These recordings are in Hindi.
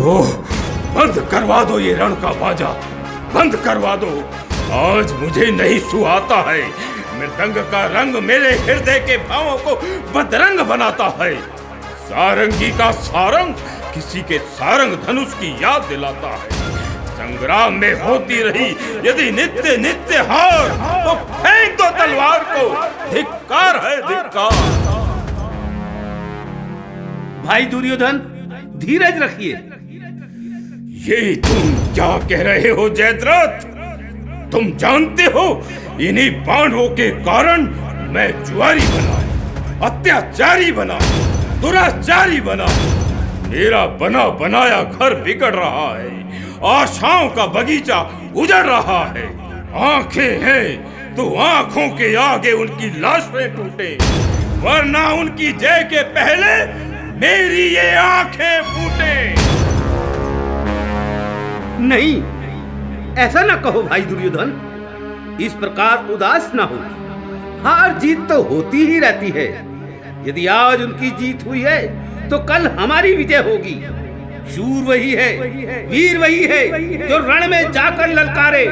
ओह, बंद करवा दो ये रण का बाजा, बंद करवा दो। आज मुझे नहीं सुहाता है। मृदंग का रंग मेरे हृदय के भावों को बदरंग बनाता है। सारंगी का सारंग किसी के सारंग धनुष की याद दिलाता है। संग्राम में होती रही यदि नित्य नित्य हार, तो फेंक दो तलवार को। धिक्कार है, धिक्कार। भाई दुर्योधन, धीरज रखिए। ये तुम क्या कह रहे हो जयद्रथ? तुम जानते हो इन्हीं पांडवों के कारण मैं जुआरी बना, अत्याचारी बना, दुराचारी बना। मेरा बना बनाया घर बिगड़ रहा है, आशाओं का बगीचा उजड़ रहा है। आंखें हैं तो आंखों के आगे उनकी लाशें टूटे, वरना उनकी जय के पहले मेरी ये आंखें फूटे। नहीं, ऐसा ना कहो भाई दुर्योधन। इस प्रकार उदास ना हो। हार जीत तो होती ही रहती है। यदि आज उनकी जीत हुई है तो कल हमारी विजय होगी। शूर वही है, वीर वही है जो रण में जाकर ललकारे।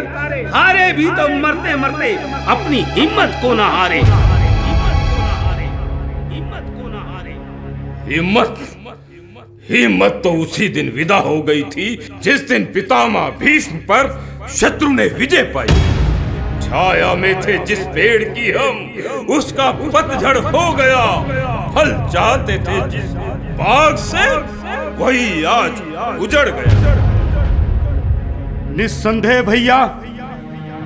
हारे भी तो मरते मरते अपनी हिम्मत को ना हारे। हिम्मत तो उसी दिन विदा हो गई थी जिस दिन पितामह भीष्म पर शत्रु ने विजय पाई। छाया में थे जिस पेड़ की हम, उसका पतझड़ हो गया। फल चाहते थे जिस बाग से, वही आज उजड़ गया। निस्संदेह भैया,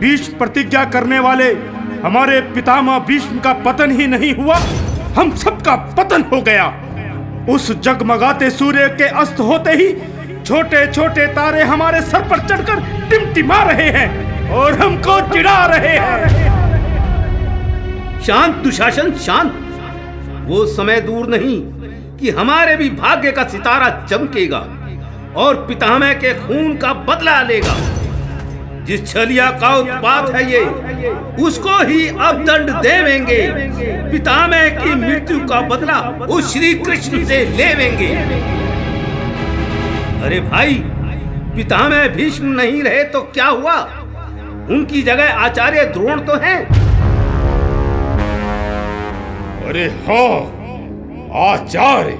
भीष्म प्रतिज्ञा करने वाले हमारे पितामह भीष्म का पतन ही नहीं हुआ, हम सबका पतन हो गया। उस जगमगाते सूर्य के अस्त होते ही छोटे छोटे तारे हमारे सर पर चढ़कर टिमटिमा रहे हैं और हमको चिढ़ा रहे हैं। शांत दुशासन, शांत। वो समय दूर नहीं कि हमारे भी भाग्य का सितारा चमकेगा और पितामह के खून का बदला लेगा। जिस छलिया का उत्पात है ये, उसको ही अब दंड देवेंगे। पितामह की मृत्यु का बदला उस श्री कृष्ण से लेवेंगे। अरे भाई, पितामह भीष्म नहीं रहे तो क्या हुआ? उनकी जगह आचार्य द्रोण तो हैं। अरे हाँ, आचार्य,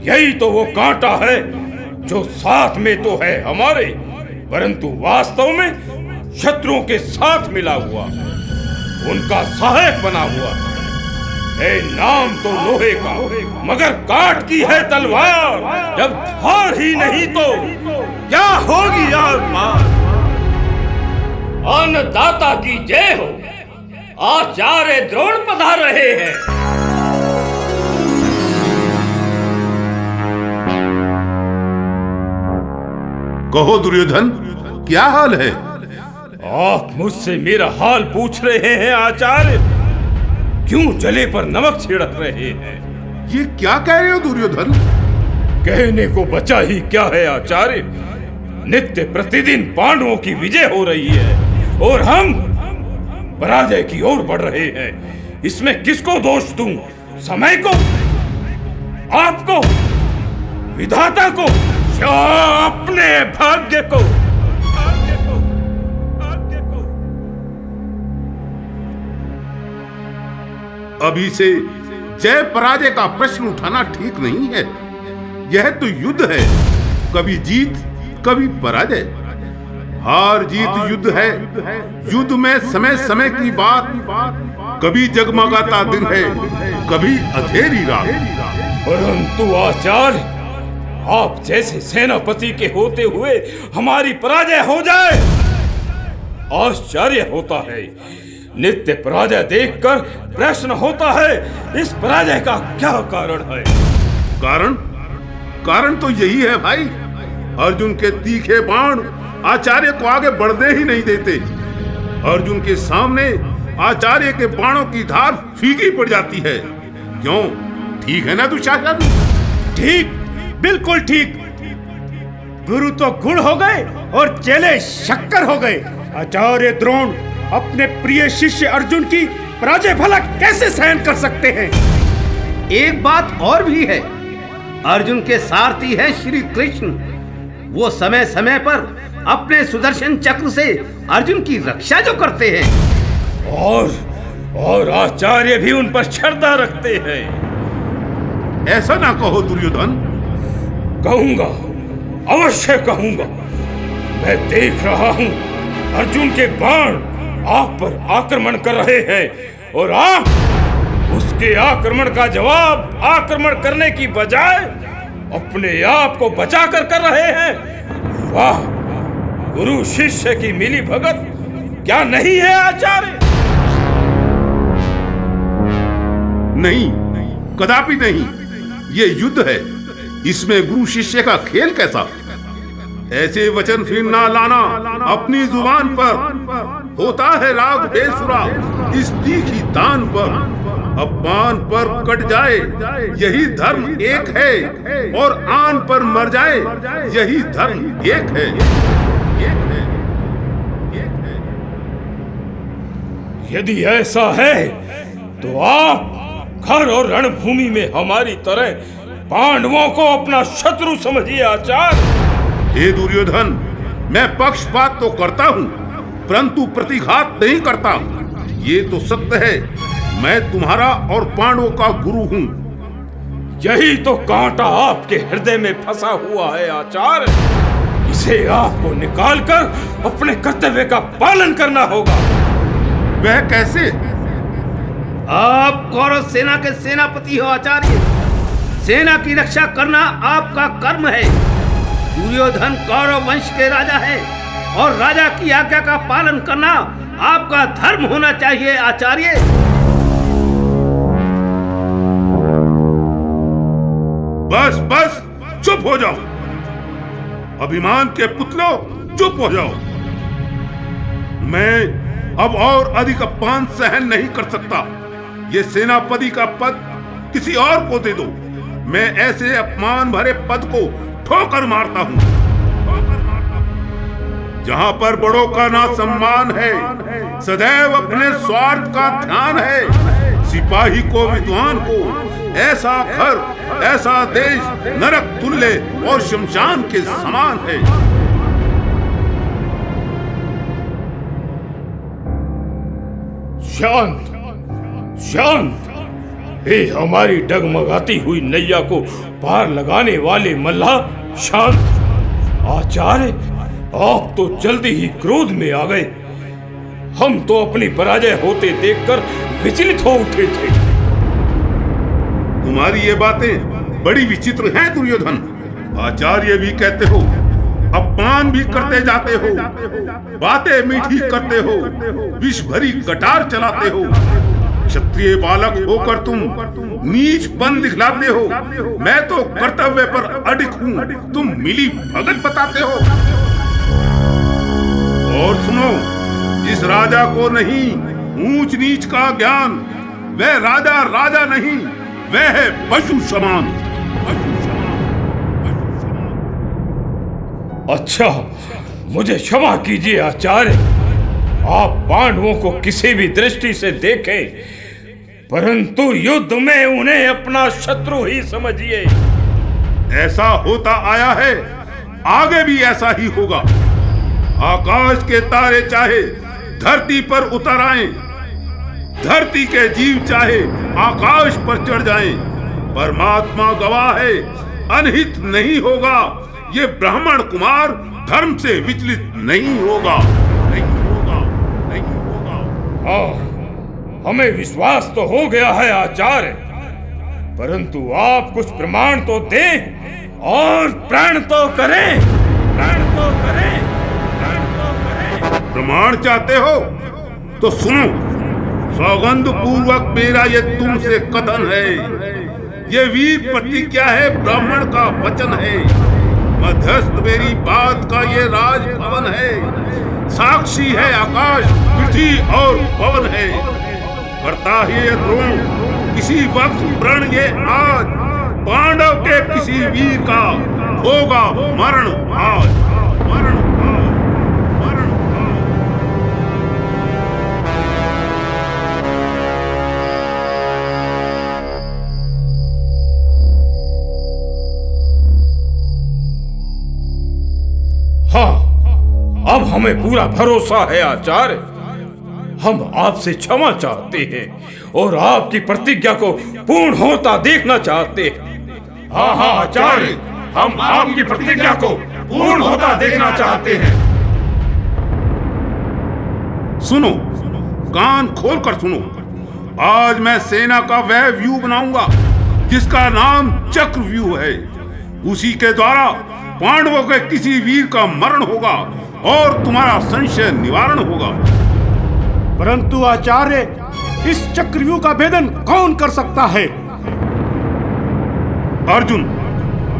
यही तो वो कांटा है जो साथ में तो है हमारे, परंतु वास्तव में शत्रुओं के साथ मिला हुआ, उनका सहायक बना हुआ है। नाम तो लोहे का, मगर काट की है तलवार। जब धार ही नहीं तो क्या होगी यार मार। अन्नदाता की जय हो। आचार्य द्रोण पधार रहे हैं। कहो दुर्योधन, क्या हाल है? आप मुझसे मेरा हाल पूछ रहे हैं आचार्य? क्यों जले पर नमक छिड़क रहे हैं? ये क्या कह रहे हो दुर्योधन? कहने को बचा ही क्या है आचार्य। नित्य प्रतिदिन पांडवों की विजय हो रही है और हम पराजय की ओर बढ़ रहे हैं। इसमें किसको दोष दूं? समय को, आपको, विधाता को, या अपने भाग्य को? अभी से जय पराजय का प्रश्न उठाना ठीक नहीं है। यह तो युद्ध है, कभी जीत कभी पराजय। हार जीत युद्ध है। युद्ध में समय समय की बात, कभी जगमगाता दिन है, कभी अंधेरी रात। परंतु आचार्य, आप जैसे सेनापति के होते हुए हमारी पराजय हो जाए, आश्चर्य होता है। नित्य पराजय देखकर प्रश्न होता है, इस पराजय का क्या कारण है? कारण तो यही है भाई। अर्जुन के तीखे बाण आचार्य को आगे बढ़ने ही नहीं देते। अर्जुन के सामने आचार्य के बाणों की धार फीकी पड़ जाती है। क्यों? ठीक है ना दुशासन? ठीक, बिल्कुल ठीक। गुरु तो गुड़ हो गए और चेले शक्कर हो गए। आचार्य द्रोण अपने प्रिय शिष्य अर्जुन की पराजय भला कैसे सहन कर सकते हैं? एक बात और भी है, अर्जुन के सारथी हैं श्री कृष्ण। वो समय समय पर अपने सुदर्शन चक्र से अर्जुन की रक्षा जो करते हैं। और आचार्य भी उन पर श्रद्धा रखते हैं। ऐसा ना कहो दुर्योधन। कहूंगा, अवश्य कहूंगा। मैं देख रहा हूं अर्जुन के बाण आप पर आक्रमण कर रहे हैं और आप उसके आक्रमण का जवाब आक्रमण करने की बजाय अपने आप को बचाकर कर रहे हैं। वाह, गुरु शिष्य की मिली भगत क्या नहीं है आचार्य? नहीं, कदापि नहीं। ये युद्ध है, इसमें गुरु शिष्य का खेल कैसा? ऐसे वचन फिर ना लाना अपनी जुबान पर। होता है राग बेसुरा इस तीखी तान पर। अपमान पर कट जाए यही धर्म एक है, और आन पर मर जाए यही धर्म एक है। यदि ऐसा है तो आप घर और रणभूमि में हमारी तरह पांडवों को अपना शत्रु समझिए आचार्य। हे दुर्योधन, मैं पक्षपात तो करता हूँ परंतु प्रतिघात नहीं करता। ये तो सत्य है, मैं तुम्हारा और पांडवों का गुरु हूँ। यही तो कांटा आपके हृदय में फंसा हुआ है आचार्य। इसे आपको निकालकर अपने कर्तव्य का पालन करना होगा। वह कैसे? आप कौरव सेना के सेनापति हो आचार्य। सेना की रक्षा करना आपका कर्म है। दुर्योधन कौरव वंश के राजा है और राजा की आज्ञा का पालन करना आपका धर्म होना चाहिए आचार्य। बस बस, चुप हो जाओ। अभिमान के पुतलों, चुप हो जाओ। मैं अब और अधिक अपमान सहन नहीं कर सकता। ये सेनापति का पद किसी और को दे दो। मैं ऐसे अपमान भरे पद को ठोकर मारता हूं। जहां पर बड़ों का ना सम्मान है, सदैव अपने स्वार्थ का ध्यान है। सिपाही को, विद्वान को, ऐसा घर, ऐसा देश नरक तुल्य और शमशान के समान है। शांत, शांत। हे हमारी डगमगाती हुई नैया को पार लगाने वाले मल्लाह, शांत। आचार्य, आप तो जल्दी ही क्रोध में आ गए। हम तो अपनी पराजय होते देखकर विचलित हो उठे थे। तुम्हारी ये बातें बड़ी विचित्र हैं दुर्योधन। आचार्य भी कहते हो, अपमान भी करते जाते हो, बातें मीठी करते हो, विष भरी कटार चलाते हो। क्षत्रिय बालक होकर तुम नीचपन दिखलाते हो। मैं तो कर्तव्य पर अडिग हूँ, तुम मिली भगत बताते हो। और सुनो, जिस राजा को नहीं ऊंच नीच का ज्ञान, वह राजा राजा नहीं, वह है पशु समान। अच्छा, मुझे क्षमा कीजिए आचार्य। आप पांडवों को किसी भी दृष्टि से देखें, परंतु युद्ध में उन्हें अपना शत्रु ही समझिए। ऐसा होता आया है, आगे भी ऐसा ही होगा। आकाश के तारे चाहे धरती पर उतर आएं, धरती के जीव चाहे आकाश पर चढ़ जाएं, परमात्मा गवाह है, अनहित नहीं होगा। ये ब्राह्मण कुमार धर्म से विचलित नहीं होगा, नहीं होगा, नहीं होगा। हाँ, हमें विश्वास तो हो गया है आचार्य, परंतु आप कुछ प्रमाण तो दें और प्रण तो करें, प्रण तो करें, प्रण तो करें। प्रमाण चाहते हो तो सुनो। सौगंध पूर्वक मेरा ये तुमसे कथन है, ये वीर प्रतिज्ञा है, ब्राह्मण का वचन है। मध्यस्थ मेरी बात का ये राजभवन है, साक्षी है आकाश, पृथ्वी और पवन है। करता है ये द्रोण किसी वक्त प्रण, ये आज पांडव के किसी वीर का होगा मरण आज, मरण आज, मरण आज। हमें पूरा भरोसा है आचार्य। हम आपसे क्षमा चाहते हैं और आपकी प्रतिज्ञा को पूर्ण होता देखना चाहते हैं। हाँ हाँ आचार्य, हम आपकी प्रतिज्ञा को पूर्ण होता देखना चाहते हैं। सुनो, कान खोलकर सुनो। आज मैं सेना का वह व्यू बनाऊंगा जिसका नाम चक्रव्यूह है। उसी के द्वारा पांडवों के किसी वीर का मरण होगा और तुम्हारा संशय निवारण होगा। परंतु आचार्य, इस चक्रव्यूह का भेदन कौन कर सकता है?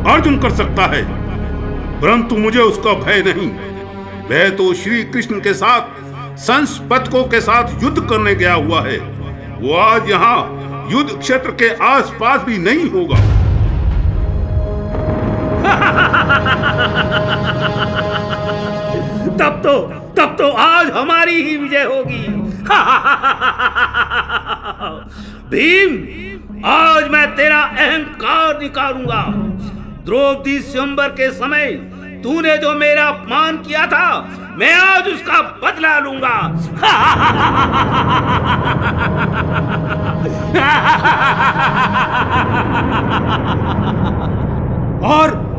अर्जुन कर सकता है, परंतु मुझे उसका भय नहीं। वह तो श्री कृष्ण के साथ संस्पतकों के साथ युद्ध करने गया हुआ है। वो आज यहाँ युद्ध क्षेत्र के आसपास भी नहीं होगा। तब तो आज हमारी ही विजय होगी। भीम, आज मैं तेरा अहंकार निकालूंगा। द्रौपदी स्वयंवर के समय तूने जो मेरा अपमान किया था, मैं आज उसका बदला लूंगा।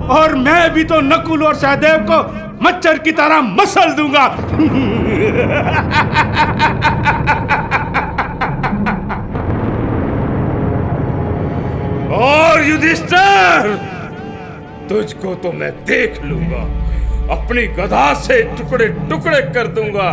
और मैं भी तो नकुल और सहदेव को मच्छर की तरह मसल दूंगा। और युधिष्ठिर, तुझको तो मैं देख लूंगा, अपनी गदा से टुकड़े टुकड़े कर दूंगा।